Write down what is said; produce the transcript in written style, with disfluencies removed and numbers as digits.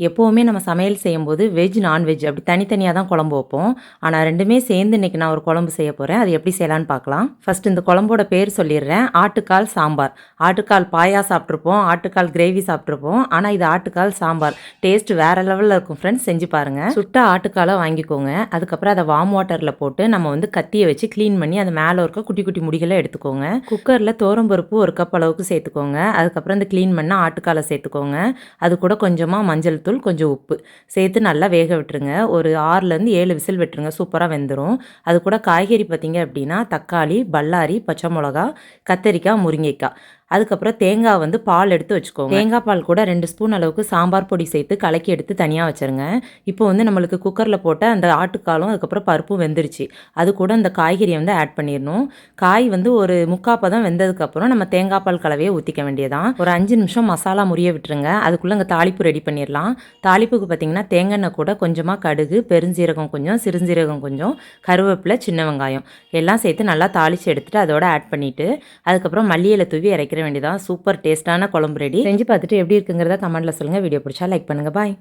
எப்போவுமே நம்ம சமையல் செய்யும்போது வெஜ், நான்வெஜ் அப்படி தனித்தனியாக தான் குழம்பு வைப்போம். ஆனால் ரெண்டுமே சேர்ந்து இன்றைக்கி நான் ஒரு குழம்பு செய்ய போகிறேன். அது எப்படி செய்யலான்னு பார்க்கலாம். ஃபஸ்ட் இந்த குழம்போட பேர் சொல்லிடுறேன். ஆட்டுக்கால் சாம்பார். ஆட்டுக்கால் பாயா சாப்பிட்ருப்போம், ஆட்டுக்கால் கிரேவி சாப்பிட்ருப்போம். ஆனால் இது ஆட்டுக்கால் சாம்பார். டேஸ்ட் வேறு லெவலில் இருக்கும் ஃப்ரெண்ட்ஸ், செஞ்சு பாருங்கள். சுட்ட ஆட்டுக்காலை வாங்கிக்கோங்க. அதுக்கப்புறம் அதை வார்ம் வாட்டரில் போட்டு நம்ம வந்து கத்தியை வச்சு க்ளீன் பண்ணி அது மேலே இருக்க குட்டி குட்டி முடிகளை எடுத்துக்கோங்க. குக்கரில் தோரம்பருப்பு 1 கப் அளவுக்கு சேர்த்துக்கோங்க. அதுக்கப்புறம் இந்த க்ளீன் பண்ண ஆட்டுக்காலை சேர்த்துக்கோங்க. அது கூட கொஞ்சமாக மஞ்சள் தூள், கொஞ்சம் உப்பு சேர்த்து நல்லா வேக விட்டுருங்க. ஒரு 6லேருந்து 7 விசில் விட்டுருங்க. சூப்பராக வெந்துடும். அது கூட காய்கறி பார்த்திங்க அப்படின்னா தக்காளி, பல்லாரி, பச்சை மிளகா, கத்தரிக்காய், முருங்கைக்காய், அதுக்கப்புறம் தேங்காய் வந்து பால் எடுத்து வச்சுக்கோங்க. தேங்காய் பால் கூட 2 ஸ்பூன் அளவுக்கு சாம்பார் பொடி சேர்த்து கலக்கி எடுத்து தனியாக வச்சுருங்க. இப்போ வந்து நம்மளுக்கு குக்கரில் போட்ட அந்த ஆட்டுக்காலும் அதுக்கப்புறம் பருப்பும் வெந்துருச்சு. அது கூட அந்த காய்கறியை வந்து ஆட் பண்ணிடணும். காய் வந்து ஒரு 3/4 பதம் வெந்ததுக்கப்புறம் நம்ம தேங்காய் பால் கலவையை ஊற்றிக்க வேண்டியதான். ஒரு 5 நிமிஷம் மசாலா முறிய விட்டுருங்க. அதுக்குள்ளே அங்கே தாளிப்பு ரெடி பண்ணிடலாம். தாளிப்புக்கு பார்த்திங்கன்னா தேங்காய் எண்ணெய் கூட கொஞ்சமாக கடுகு, பெருஞ்சீரகம் கொஞ்சம், சிறுஞ்சீரகம் கொஞ்சம், கருவேப்பிலை, சின்ன வெங்காயம் எல்லாம் சேர்த்து நல்லா தாளித்து எடுத்துகிட்டு அதோட ஆட் பண்ணிவிட்டு அதுக்கப்புறம் மல்லி இலை தூவி இறக்கிற வேண்டியதான். சூப்பர் டேஸ்ட்டான குழம்பு ரெடி. செஞ்சு பார்த்துட்டு எப்படி இருக்குங்கிறத கமெண்ட்டில் சொல்லுங்கள். வீடியோ பிடிச்சா லைக் பண்ணுங்கள். பாய்.